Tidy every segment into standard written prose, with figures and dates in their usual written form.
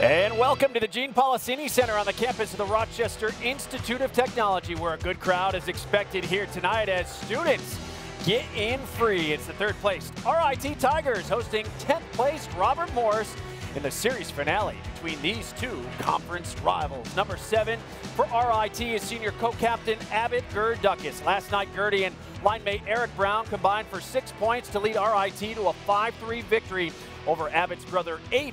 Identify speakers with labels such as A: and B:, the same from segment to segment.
A: And welcome to the Gene Policini Center on the campus of the Rochester Institute of Technology, where a good crowd is expected here tonight as students get in free. It's the third-placed RIT Tigers hosting 10th placed Robert Morris in the series finale between these two conference rivals. Number 7 for RIT is senior co-captain Abbott Gerduckis. Last night, Gertie and line mate Eric Brown combined for 6 points to lead RIT to a 5-3 victory over Abbott's brother Aiden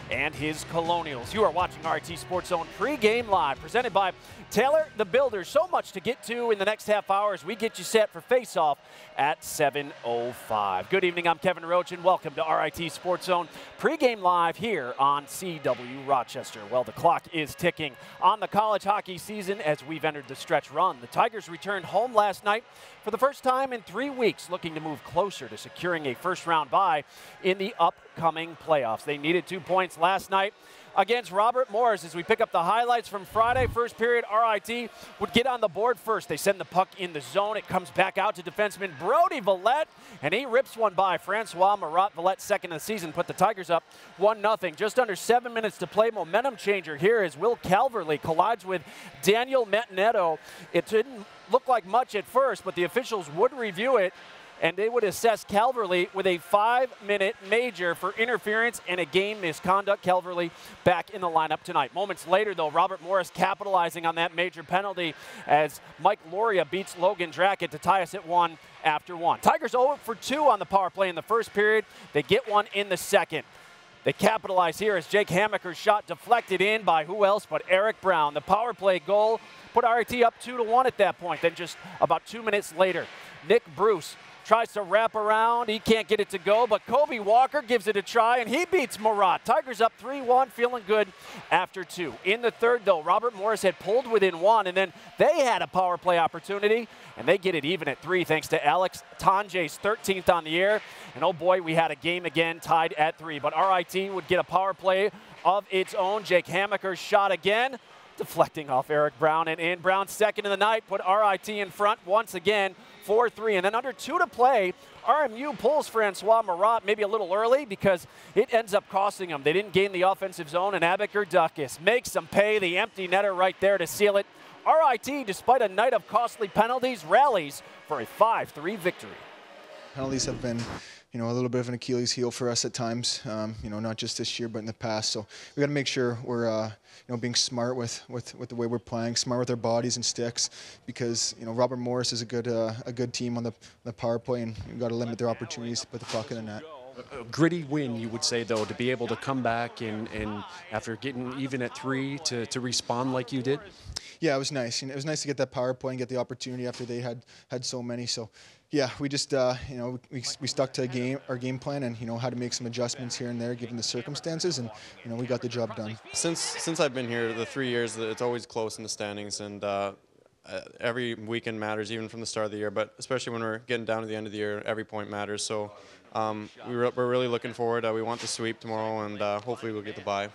A: and his Colonials. You are watching RIT Sports Zone pregame live, presented by Taylor the Builder. So much to get to in the next half hour as we get you set for face-off at 7:05. Good evening, I'm Kevin Roach, and welcome to RIT Sports Zone pregame live here on CW Rochester. Well, the clock is ticking on the college hockey season as we've entered the stretch run. The Tigers returned home last night for the first time in 3 weeks, looking to move closer to securing a first-round bye in the upcoming playoffs. They needed 2 points last night against Robert Morris. As we pick up the highlights from Friday, first period, RIT would get on the board first. They send the puck in the zone. It comes back out to defenseman Brody Villette, and he rips one by Francois Marat. Villette's second of the season put the Tigers up 1-0. Just under 7 minutes to play. Momentum changer here as Will Calverley collides with Daniel Metinetto. It didn't look like much at first, but the officials would review it, and they would assess Calverley with a 5-minute major for interference and a game misconduct. Calverley back in the lineup tonight. Moments later, though, Robert Morris capitalizing on that major penalty as Mike Loria beats Logan Drackett to tie us at 1 after 1. Tigers 0 for 2 on the power play in the first period. They get one in the second. They capitalize here as Jake Hamaker's shot deflected in by who else but Eric Brown. The power play goal put RIT up 2-1 at that point. Then just about 2 minutes later, Nick Bruce tries to wrap around. He can't get it to go, but Kobe Walker gives it a try, and he beats Marat. Tigers up 3-1, feeling good after 2. In the third, though, Robert Morris had pulled within 1, and then they had a power play opportunity, and they get it even at 3 thanks to Alex Tange's 13th on the year. And oh boy, we had a game again tied at 3. But RIT would get a power play of its own. Jake Hamaker's shot again, deflecting off Eric Brown, and in. Brown's second of the night put RIT in front once again, 4-3. And then under 2 to play, RMU pulls Francois Marat maybe a little early because it ends up costing them. They didn't gain the offensive zone, and Abbott Gerduckis makes them pay. The empty netter right there to seal it. RIT, despite a night of costly penalties, rallies for a 5-3 victory.
B: Penalties have been, a little bit of an Achilles heel for us at times, not just this year but in the past. So we got to make sure we're, being smart with the way we're playing, smart with our bodies and sticks, because Robert Morris is a good team on the power play, and we've got to limit their opportunities to put the puck in the net.
C: A gritty win, you would say, though, to be able to come back and after getting even at 3 to respond like you did.
B: Yeah, it was nice. It was nice to get that power play and get the opportunity after they had so many. So. Yeah, we just, we stuck to our game plan, and, had to make some adjustments here and there given the circumstances, and, we got the job done.
D: Since I've been here, the 3 years, it's always close in the standings, and every weekend matters, even from the start of the year, but especially when we're getting down to the end of the year, every point matters. So we're really looking forward. We want the sweep tomorrow, and hopefully we'll get the bye.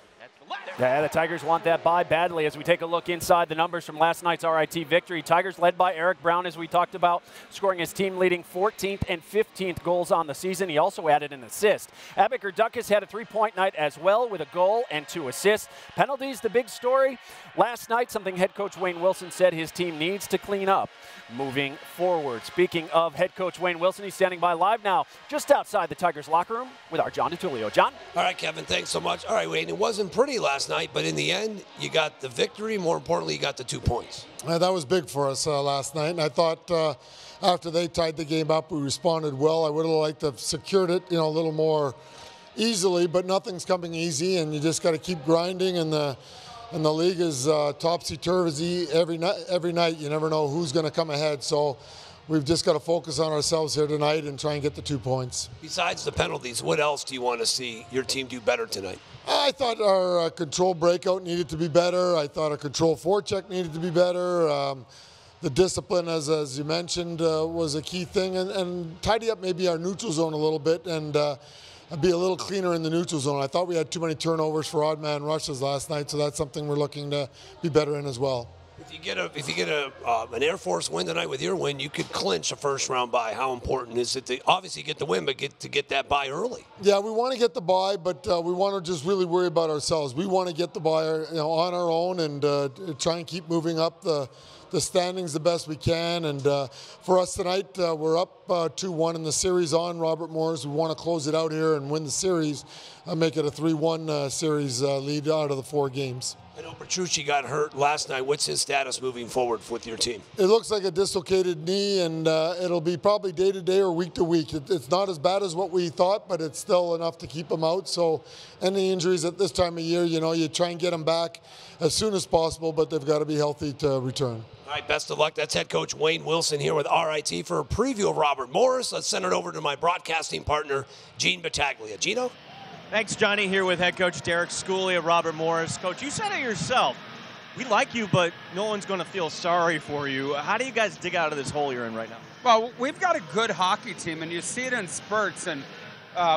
A: Yeah, the Tigers want that bye badly as we take a look inside the numbers from last night's RIT victory. Tigers led by Eric Brown, as we talked about, scoring his team-leading 14th and 15th goals on the season. He also added an assist. Abbott Gerduckis had a 3-point night as well with a goal and 2 assists. Penalties, the big story. Last night, something head coach Wayne Wilson said his team needs to clean up moving forward. Speaking of head coach Wayne Wilson, he's standing by live now just outside the Tigers locker room with our John DiTullio. John?
E: All right, Kevin, thanks so much. All right, Wayne, it wasn't pretty last night, but in the end, you got the victory. More importantly, you got the 2 points.
F: That was big for us last night, and I thought after they tied the game up, we responded well. I would have liked to have secured it, a little more easily, but nothing's coming easy, and you just got to keep grinding, and the league is topsy-turvy every night. You never know who's going to come ahead, so we've just got to focus on ourselves here tonight and try and get the 2 points.
E: Besides the penalties, what else do you want to see your team do better tonight?
F: I thought our control breakout needed to be better. I thought our control forecheck needed to be better. The discipline, as you mentioned, was a key thing, and tidy up maybe our neutral zone a little bit and be a little cleaner in the neutral zone. I thought we had too many turnovers for odd man rushes last night, so that's something we're looking to be better in as well.
E: If you get an Air Force win tonight with your win, you could clinch a first-round bye. How important is it to obviously get the win, but get that bye early?
F: Yeah, we want to get the bye, but we want to just really worry about ourselves. We want to get the bye, on our own and try and keep moving up the standings the best we can. And for us tonight, we're up 2-1 in the series on Robert Morris. We want to close it out here and win the series, make it a 3-1 series lead out of the 4 games.
E: I know Petrucci got hurt last night. What's his status moving forward with your team?
F: It looks like a dislocated knee, and it'll be probably day-to-day or week-to-week. It's not as bad as what we thought, but it's still enough to keep him out. So any injuries at this time of year, you try and get them back as soon as possible, but they've got to be healthy to return.
E: All right, best of luck. That's head coach Wayne Wilson here with RIT for a preview of Robert Morris. Let's send it over to my broadcasting partner, Gene Battaglia. Gino?
G: Thanks, Johnny, here with head coach Derek Schooley of Robert Morris. Coach, you said it yourself. We like you, but no one's going to feel sorry for you. How do you guys dig out of this hole you're in right now?
H: Well, we've got a good hockey team, and you see it in spurts. And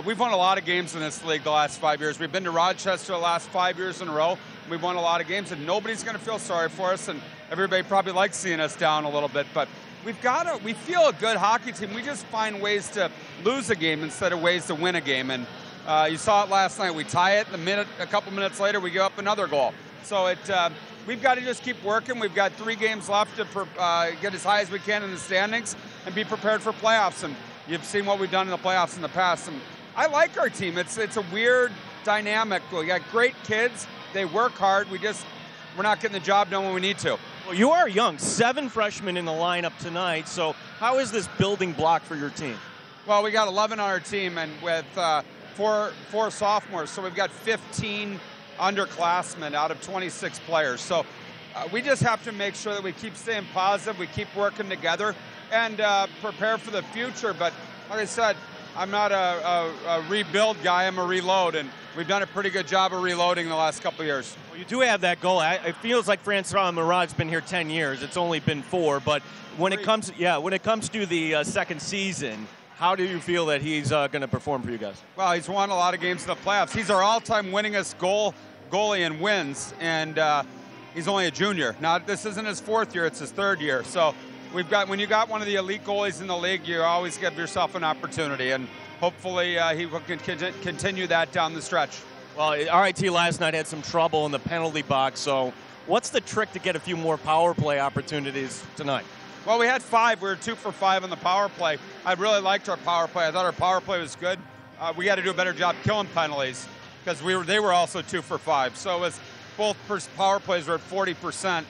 H: we've won a lot of games in this league the last 5 years. We've been to Rochester the last 5 years in a row. We've won a lot of games, and nobody's going to feel sorry for us. And everybody probably likes seeing us down a little bit. But we feel a good hockey team. We just find ways to lose a game instead of ways to win a game. And you saw it last night. We tie it. A couple minutes later, we give up another goal. So we've got to just keep working. We've got 3 games left to get as high as we can in the standings and be prepared for playoffs. And you've seen what we've done in the playoffs in the past. And I like our team. It's a weird dynamic. We got great kids. They work hard. We're not getting the job done when we need to.
G: Well, you are young. 7 freshmen in the lineup tonight. So how is this building block for your team?
H: Well, we got 11 on our team, and with four sophomores, so we've got 15 underclassmen out of 26 players. So we just have to make sure that we keep staying positive, we keep working together, and prepare for the future. But like I said, I'm not a rebuild guy, I'm a reload, and we've done a pretty good job of reloading the last couple of years.
G: Well, you do have that goal. It feels like Francois Murad's been here 10 years. It's only been 4, but when it comes to the second season, how do you feel that he's going to perform for you guys?
H: Well, he's won a lot of games in the playoffs. He's our all-time winningest goalie in wins, and he's only a junior. Now, this isn't his 4th year, it's his 3rd year. So when you got one of the elite goalies in the league, you always give yourself an opportunity, and hopefully he will continue that down the stretch.
G: Well, RIT last night had some trouble in the penalty box, so what's the trick to get a few more power play opportunities tonight?
H: Well, we had 5. We were 2 for 5 on the power play. I really liked our power play. I thought our power play was good. We got to do a better job killing penalties because they were also 2 for 5. So it was both power plays were at 40%.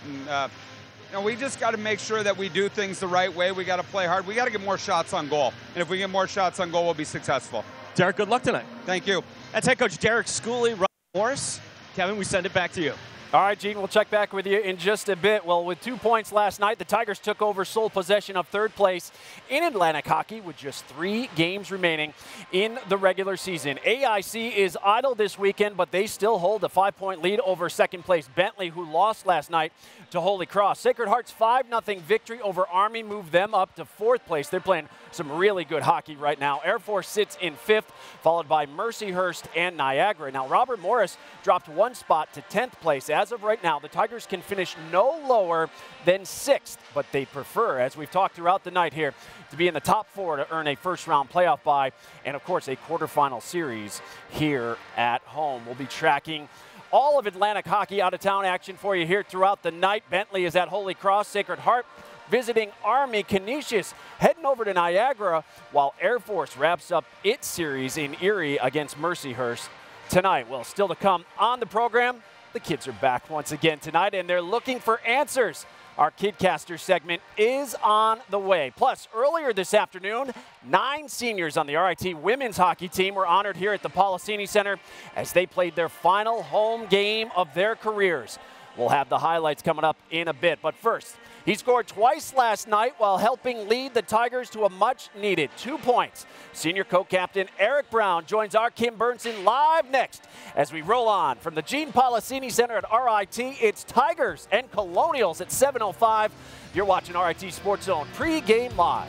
H: And we just got to make sure that we do things the right way. We got to play hard. We got to get more shots on goal. And if we get more shots on goal, we'll be successful.
G: Derek, good luck tonight.
H: Thank you.
G: That's head coach Derek Schooley, Robert Morris. Kevin, we send it back to you.
A: All right, Gene, we'll check back with you in just a bit. Well, with 2 points last night, the Tigers took over sole possession of 3rd place in Atlantic hockey with just 3 games remaining in the regular season. AIC is idle this weekend, but they still hold a 5-point lead over 2nd place Bentley, who lost last night to Holy Cross. Sacred Heart's 5-0 victory over Army moved them up to 4th place. They're playing some really good hockey right now. Air Force sits in 5th, followed by Mercyhurst and Niagara. Now, Robert Morris dropped 1 spot to 10th place. As of right now, the Tigers can finish no lower than 6th, but they prefer, as we've talked throughout the night here, to be in the top 4 to earn a first-round playoff bye and, of course, a quarterfinal series here at home. We'll be tracking all of Atlantic hockey out-of-town action for you here throughout the night. Bentley is at Holy Cross. Sacred Heart visiting Army. Canisius heading over to Niagara, while Air Force wraps up its series in Erie against Mercyhurst tonight. Well, still to come on the program, the kids are back once again tonight, and they're looking for answers. Our Kidcaster segment is on the way. Plus, earlier this afternoon, 9 seniors on the RIT women's hockey team were honored here at the Policini Center as they played their final home game of their careers. We'll have the highlights coming up in a bit. But first, he scored twice last night while helping lead the Tigers to a much-needed 2 points. Senior co-captain Eric Brown joins our Kim Burnson live next as we roll on from the Gene Policini Center at RIT. It's Tigers and Colonials at 7:05. You're watching RIT Sports Zone Pre-Game Live.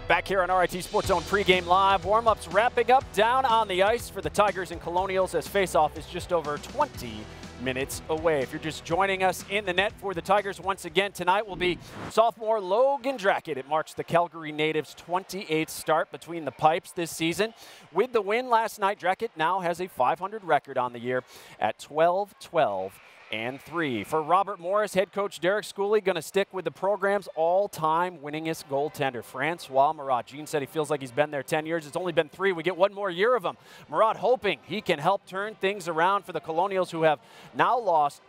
A: Back here on RIT SportsZone pregame live. Warm-ups wrapping up down on the ice for the Tigers and Colonials as face-off is just over 20 minutes away. If you're just joining us in the net for the Tigers once again tonight will be sophomore Logan Drackett. It marks the Calgary native's 28th start between the pipes this season. With the win last night, Drackett now has a .500 record on the year at 12-12. And 3. For Robert Morris, head coach Derek Schooley going to stick with the program's all-time winningest goaltender, Francois Marat. Gene said he feels like he's been there 10 years. It's only been 3. We get one more year of him. Marat hoping he can help turn things around for the Colonials, who have now lost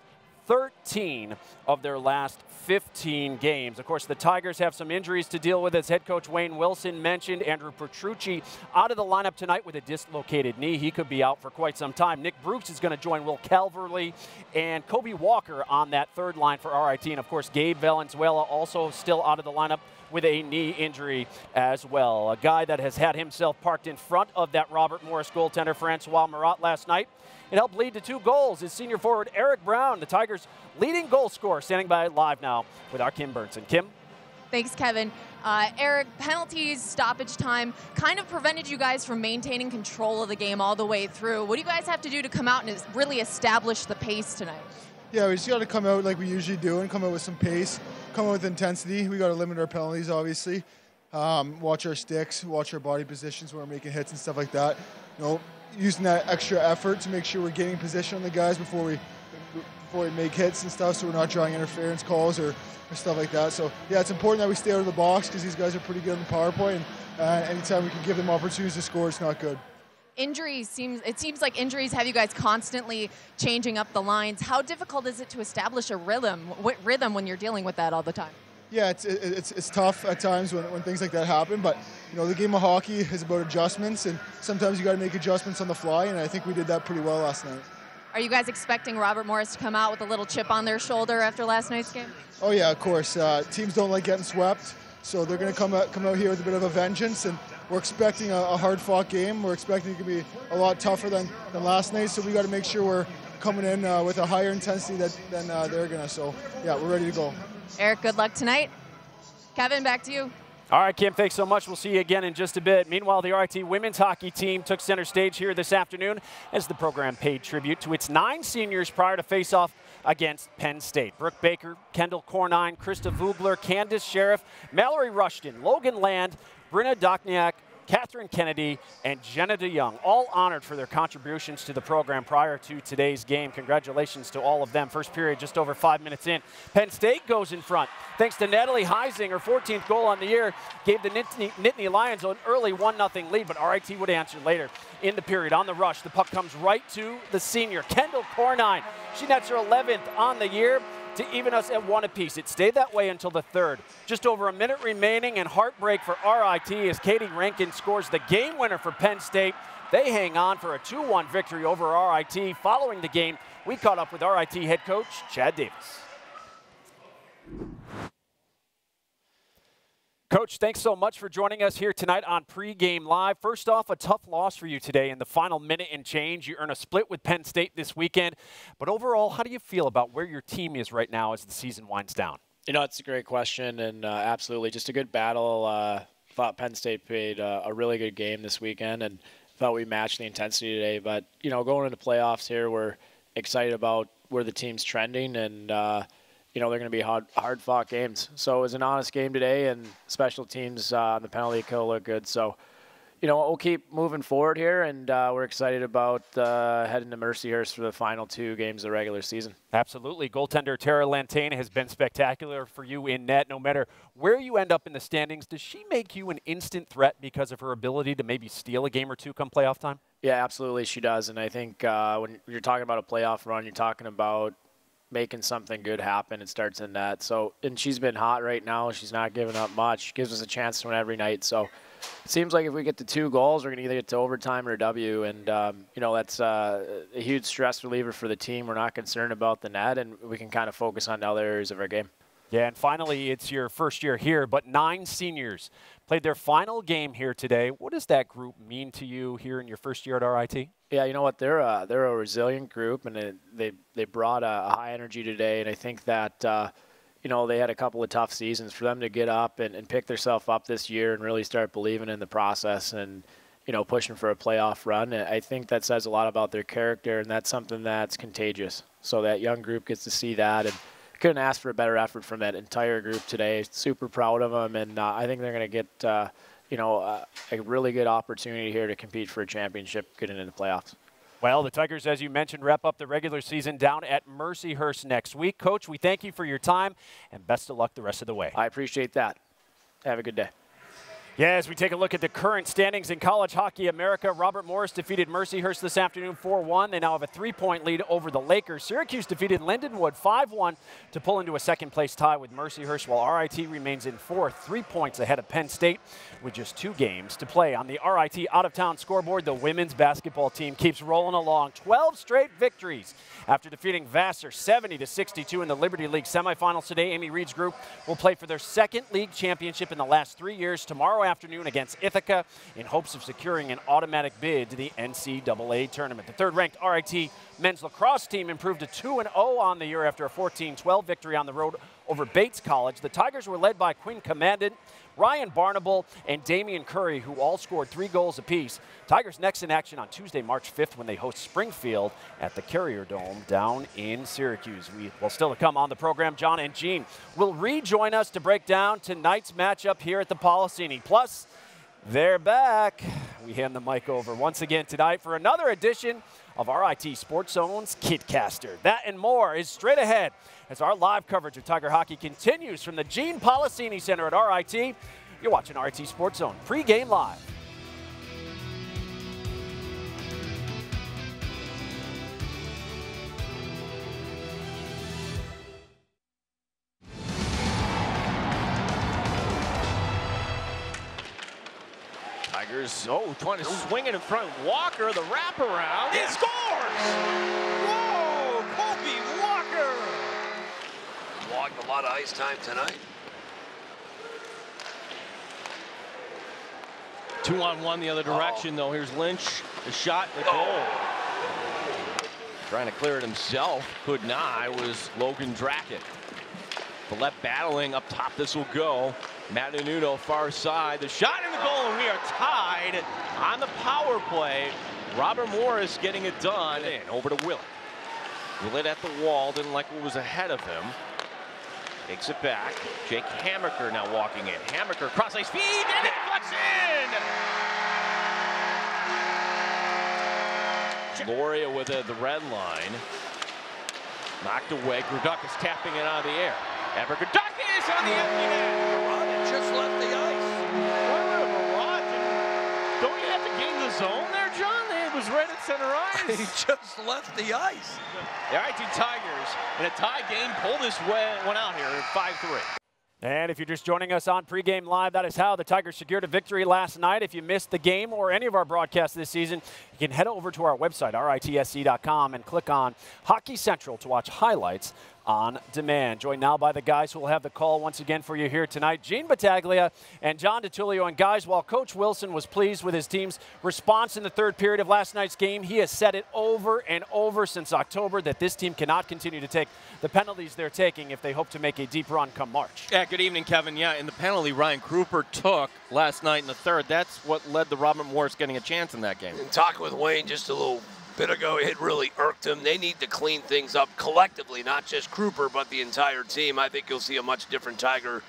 A: 13 of their last 15 games. Of course, the Tigers have some injuries to deal with, as head coach Wayne Wilson mentioned. Andrew Petrucci out of the lineup tonight with a dislocated knee. He could be out for quite some time. Nick Brooks is going to join Will Calverley and Kobe Walker on that third line for RIT. And, of course, Gabe Valenzuela also still out of the lineup with a knee injury as well. A guy that has had himself parked in front of that Robert Morris goaltender, Francois Marat, last night. It helped lead to 2 goals is senior forward Eric Brown, the Tigers' leading goal scorer, standing by live now with our Kim Burnson. Kim?
I: Thanks, Kevin. Eric, penalties, stoppage time kind of prevented you guys from maintaining control of the game all the way through. What do you guys have to do to come out and really establish the pace tonight?
B: Yeah, we just got to come out like we usually do and come out with some pace, come out with intensity. We got to limit our penalties, obviously. Watch our sticks, watch our body positions when we're making hits and stuff like that. You know, using that extra effort to make sure we're getting position on the guys before we make hits and stuff, so we're not drawing interference calls or stuff like that. So yeah, it's important that we stay out of the box because these guys are pretty good on the power play, and anytime we can give them opportunities to score, it's not good.
I: It seems like injuries have you guys constantly changing up the lines. How difficult is it to establish a rhythm when you're dealing with that all the time?
B: Yeah, it's tough at times when things like that happen, but you know, the game of hockey is about adjustments, and sometimes you got to make adjustments on the fly, and I think we did that pretty well last night.
I: Are you guys expecting Robert Morris to come out with a little chip on their shoulder after last night's game?
B: Oh yeah, of course. Teams don't like getting swept, so they're going to come out here with a bit of a vengeance, and we're expecting a hard-fought game. We're expecting it to be a lot tougher than last night, so we got to make sure we're coming in with a higher intensity than they're going to. So yeah, we're ready to go.
I: Eric, good luck tonight. Kevin, back to you.
A: All right, Kim, thanks so much. We'll see you again in just a bit. Meanwhile, the RIT women's hockey team took center stage here this afternoon as the program paid tribute to its 9 seniors prior to face-off against Penn State. Brooke Baker, Kendall Cornine, Krista Vogler, Candace Sheriff, Mallory Rushton, Logan Land, Brenna Dochniak, Catherine Kennedy, and Jenna DeYoung, all honored for their contributions to the program prior to today's game. Congratulations to all of them. First period just over 5 minutes in. Penn State goes in front. Thanks to Natalie Heising, her 14th goal on the year, gave the Nittany Lions an early 1-0 lead, but RIT would answer later in the period. On the rush, the puck comes right to the senior, Kendall Cornine. She nets her 11th on the year to even us at 1 apiece. It stayed that way until the third. Just over a minute remaining, and heartbreak for RIT as Katie Rankin scores the game winner for Penn State. They hang on for a 2-1 victory over RIT. Following the game, we caught up with RIT head coach Chad Davis. Coach, thanks so much for joining us here tonight on Pregame Live. First off, a tough loss for you today in the final minute and change. You earn a split with Penn State this weekend. But overall, how do you feel about where your team is right now as the season winds down?
J: You know, it's a great question, and absolutely just a good battle. Thought Penn State played a really good game this weekend, and thought we matched the intensity today. But, you know, going into playoffs here, we're excited about where the team's trending, and you know, they're going to be hard-fought games. So it was an honest game today, and special teams on the penalty kill look good. So, you know, we'll keep moving forward here, and we're excited about heading to Mercyhurst for the final 2 games of the regular season.
A: Absolutely. Goaltender Tara Lantane has been spectacular for you in net. No matter where you end up in the standings, does she make you an instant threat because of her ability to maybe steal a game or 2 come playoff time?
J: Yeah, absolutely she does. And I think when you're talking about a playoff run, you're talking about making something good happen. It starts in that. So, and she's been hot right now. She's not giving up much. She gives us a chance to win every night. So it seems like if we get to 2 goals, we're going to either get to overtime or a W. And, you know, that's a huge stress reliever for the team. We're not concerned about the net, and we can kind of focus on the other areas of our game.
A: Yeah, and finally, it's your first year here, but 9 seniors played their final game here today. What does that group mean to you here in your first year at RIT?
J: Yeah, you know what? They're a resilient group, and they brought a high energy today. And I think that, you know, they had a couple of tough seasons. For them to get up and pick themselves up this year and really start believing in the process and, you know, pushing for a playoff run, I think that says a lot about their character, and that's something that's contagious. So that young group gets to see that, and couldn't ask for a better effort from that entire group today. Super proud of them, and I think they're going to get, you know, a really good opportunity here to compete for a championship getting into the playoffs.
A: Well, the Tigers, as you mentioned, wrap up the regular season down at Mercyhurst next week. Coach, we thank you for your time, and best of luck the rest of the way.
J: I appreciate that. Have a good day.
A: Yeah, as we take a look at the current standings in College Hockey America, Robert Morris defeated Mercyhurst this afternoon 4-1. They now have a 3-point lead over the Lakers. Syracuse defeated Lindenwood 5-1 to pull into a second-place tie with Mercyhurst, while RIT remains in fourth, 3 points ahead of Penn State with just 2 games to play. On the RIT out-of-town scoreboard, the women's basketball team keeps rolling along. 12 straight victories after defeating Vassar 70-62 in the Liberty League semifinals today. Amy Reed's group will play for their second league championship in the last 3 years tomorrow afternoon against Ithaca in hopes of securing an automatic bid to the NCAA tournament. The third-ranked RIT men's lacrosse team improved to 2-0 on the year after a 14-12 victory on the road over Bates College. The Tigers were led by Quinn Commandant, Ryan Barnable, and Damian Curry, who all scored 3 goals apiece. Tigers next in action on Tuesday, March 5th, when they host Springfield at the Carrier Dome down in Syracuse. We will still to come on the program. John and Gene will rejoin us to break down tonight's matchup here at the Policini. Plus, they're back. We hand the mic over once again tonight for another edition of RIT SportsZone's Kitcaster. That and more is straight ahead as our live coverage of Tiger hockey continues from the Gene Policini Center at RIT. You're watching RIT SportsZone pregame live.
G: Tigers, trying to swing it in front. Walker, the wraparound, he scores! Whoa, Kobe Walker!
E: Logged a lot of ice time tonight.
G: 2-on-1 the other direction, though. Here's Lynch, the shot, the goal. Trying to clear it himself, could not. It was Logan Drackett. Paulette battling up top. This will go. Matanudo far side. The shot in the goal, and we are tied on the power play. Robert Morris getting it done. And over to Willett. Willett at the wall. Didn't like what was ahead of him. Takes it back. Jake Hammaker now walking in. Hammaker cross ice feed, and it flips in. Loria with the red line. Knocked away. Grudakis tapping it out of the air. Ever Grudakis on the empty net.
E: Mirage just left the ice.
G: Mirage. Don't you have to gain the zone there, John? It was right at center ice.
E: He just left the ice.
G: The RIT Tigers in a tie game pull this one out here at 5-3.
A: And if you're just joining us on Pregame Live, that is how the Tigers secured a victory last night. If you missed the game or any of our broadcasts this season, you can head over to our website, ritsc.com, and click on Hockey Central to watch highlights on demand. Joined now by the guys who will have the call once again for you here tonight, Gene Battaglia and John DiTullio. And guys, while Coach Wilson was pleased with his team's response in the third period of last night's game, he has said it over and over since October that this team cannot continue to take the penalties they're taking if they hope to make a deep run come March.
G: Yeah, good evening, Kevin. Yeah, in the penalty Ryan Kruper took last night in the third, that's what led to Robert Morris getting a chance in that game.
E: And talking with Wayne just a little bit ago, it really irked him. They need to clean things up collectively, not just Kruper, but the entire team. I think you'll see a much different Tiger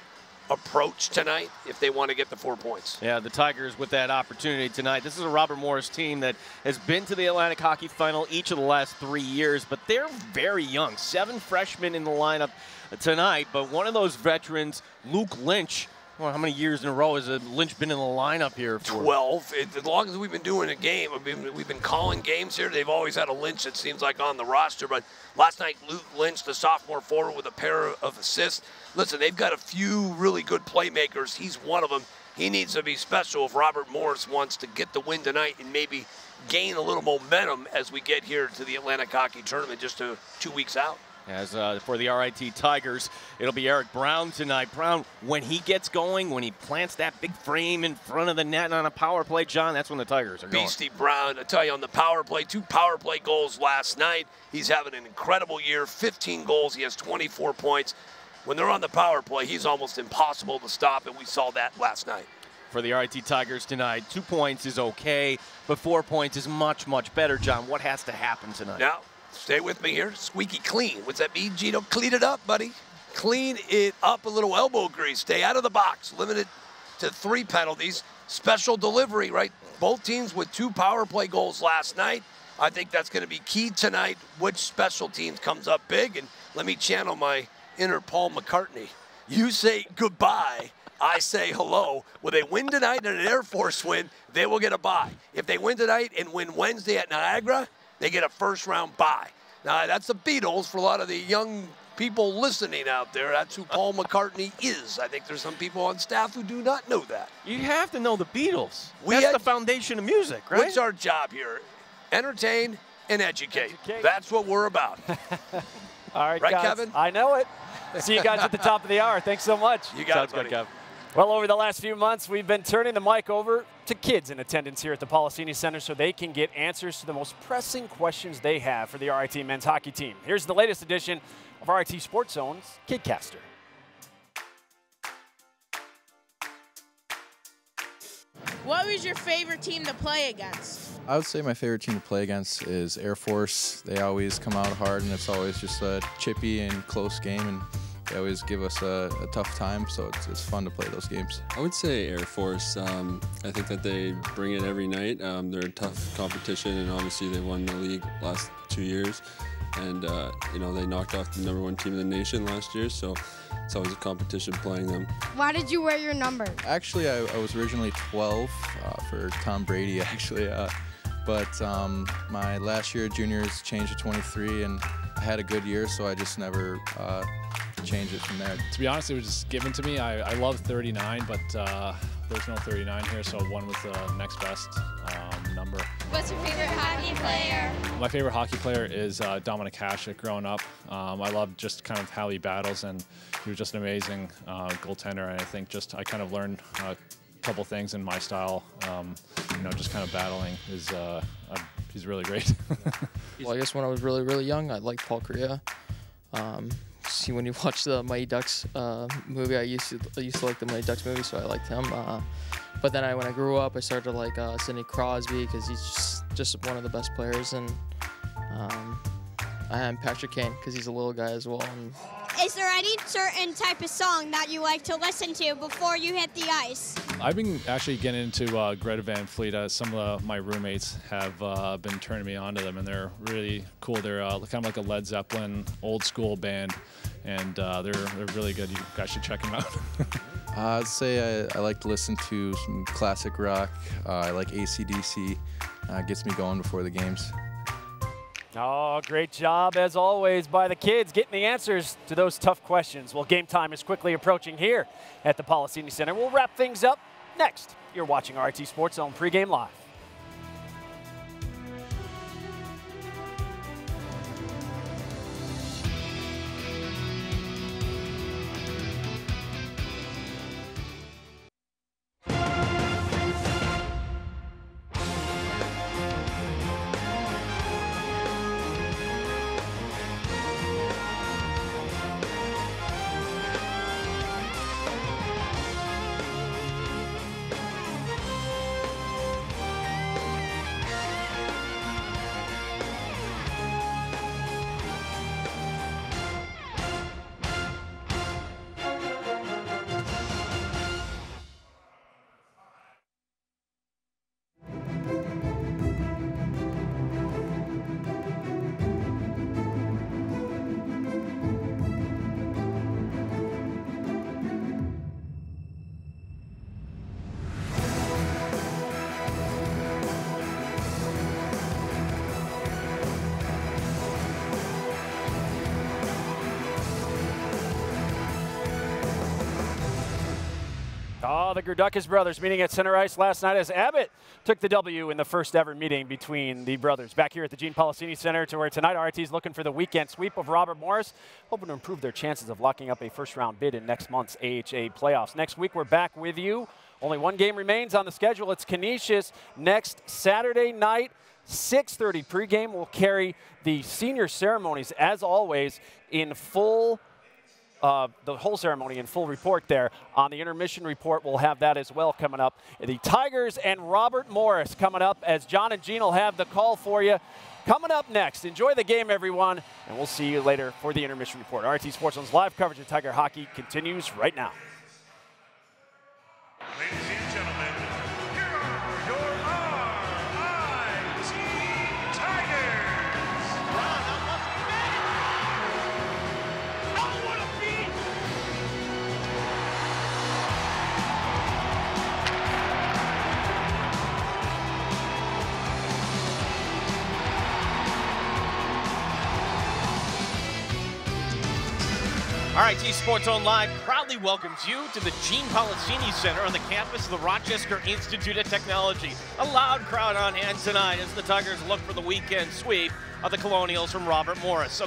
E: approach tonight if they want to get the 4 points.
G: Yeah, the Tigers with that opportunity tonight. This is a Robert Morris team that has been to the Atlantic Hockey Final each of the last 3 years, but they're very young. 7 freshmen in the lineup tonight, but one of those veterans, Luke Lynch. Well, how many years in a row has Lynch been in the lineup here for?
E: 12. As long as we've been doing a game, we've been calling games here. They've always had a Lynch, it seems like, on the roster. But last night, Luke Lynch, the sophomore forward, with a pair of assists. Listen, they've got a few really good playmakers. He's one of them. He needs to be special if Robert Morris wants to get the win tonight and maybe gain a little momentum as we get here to the Atlantic Hockey Tournament just 2 weeks out.
G: As for the RIT Tigers, it'll be Eric Brown tonight. Brown, when he gets going, when he plants that big frame in front of the net on a power play, John, that's when the Tigers are going.
E: Beastie Brown, I tell you, on the power play, 2 power play goals last night. He's having an incredible year, 15 goals. He has 24 points. when they're on the power play, he's almost impossible to stop, and we saw that last night.
G: For the RIT Tigers tonight, 2 points is okay, but 4 points is much, much better. John, what has to happen tonight?
E: Now, stay with me here. Squeaky clean. What's that mean, Gino? Clean it up, buddy. Clean it up, a little elbow grease. Stay out of the box. Limited to 3 penalties. Special delivery, right? Both teams with 2 power play goals last night. I think that's going to be key tonight, which special teams comes up big. And let me channel my inner Paul McCartney. You say goodbye, I say hello. Will they win tonight and an Air Force win, they will get a bye. If they win tonight and win Wednesday at Niagara, they get a first-round bye. Now, that's the Beatles for a lot of the young people listening out there. That's who Paul McCartney is. I think there's some people on staff who do not know that.
G: You have to know the Beatles. That's the foundation of music, right?
E: What's our job here? Entertain and educate. That's what we're about.
A: All right,
E: right,
A: guys.
E: Kevin?
A: I know it. See you guys at the top of the hour. Thanks so much.
E: You got it, buddy.
G: Good, Kevin.
A: Well, over the last few months, we've been turning the mic over to kids in attendance here at the Policini Center so they can get answers to the most pressing questions they have for the RIT men's hockey team. Here's the latest edition of RIT SportsZone's Kidcaster.
K: What was your favorite team to play against?
L: I would say my favorite team to play against is Air Force. They always come out hard, and it's always just a chippy and close game, and they always give us a tough time, so it's fun to play those games.
M: I would say Air Force. I think that they bring it every night. They're a tough competition, and obviously they won the league last 2 years. And, you know, they knocked off the #1 team in the nation last year, so it's always a competition playing them.
N: Why did you wear your number?
L: Actually, I was originally 12 for Tom Brady, actually. But my last year of juniors changed to 23, and I had a good year, so I just never changed it from there.
O: To be honest, it was just given to me. I love 39, but there's no 39 here, so 1 was the next best number.
N: What's your favorite hockey player?
O: My favorite hockey player is Dominic Hasek growing up. I loved just kind of how he battles, and he was just an amazing goaltender, and I think just I kind of learned couple things in my style, you know, just kind of battling is he's really great.
P: Well, I guess when I was really young, I liked Paul Kariya. See, when you watch the Mighty Ducks movie, I used to like the Mighty Ducks movie, so I liked him. But then when I grew up, I started to like Sidney Crosby because he's just one of the best players, and I am Patrick Kane because he's a little guy as well. And
N: is there any certain type of song that you like to listen to before you hit the ice?
O: I've been actually getting into Greta Van Fleet. Some of my roommates have been turning me on to them, and they're really cool. They're kind of like a Led Zeppelin old school band, and they're really good. You guys should check them out.
L: I'd say I like to listen to some classic rock. I like AC/DC. Gets me going before the games.
A: Oh, great job, as always, by the kids getting the answers to those tough questions. Well, game time is quickly approaching here at the Policini Center. We'll wrap things up next. You're watching RIT SportsZone Pregame Live. Oh, the Gerdukis brothers meeting at center ice last night as Abbott took the W in the first ever meeting between the brothers. Back here at the Gene Policini Center to where tonight RIT is looking for the weekend sweep of Robert Morris, hoping to improve their chances of locking up a first-round bid in next month's AHA playoffs. Next week, we're back with you. Only one game remains on the schedule. It's Canisius next Saturday night. 6:30 pregame will carry the senior ceremonies, as always, in full the whole ceremony in full report there. On the intermission report, we'll have that as well coming up. The Tigers and Robert Morris coming up as John and Gene will have the call for you. Coming up next, enjoy the game, everyone, and we'll see you later for the intermission report. RIT SportsZone's live coverage of Tiger hockey continues right now.
Q: Ladies and gentlemen, here are your RIT Tigers. Oh, what a beat!
G: RIT SportsZone Live proudly welcomes you to the Gene Policini Center on the campus of the Rochester Institute of Technology. A loud crowd on hand tonight as the Tigers look for the weekend sweep of the Colonials from Robert Morris. So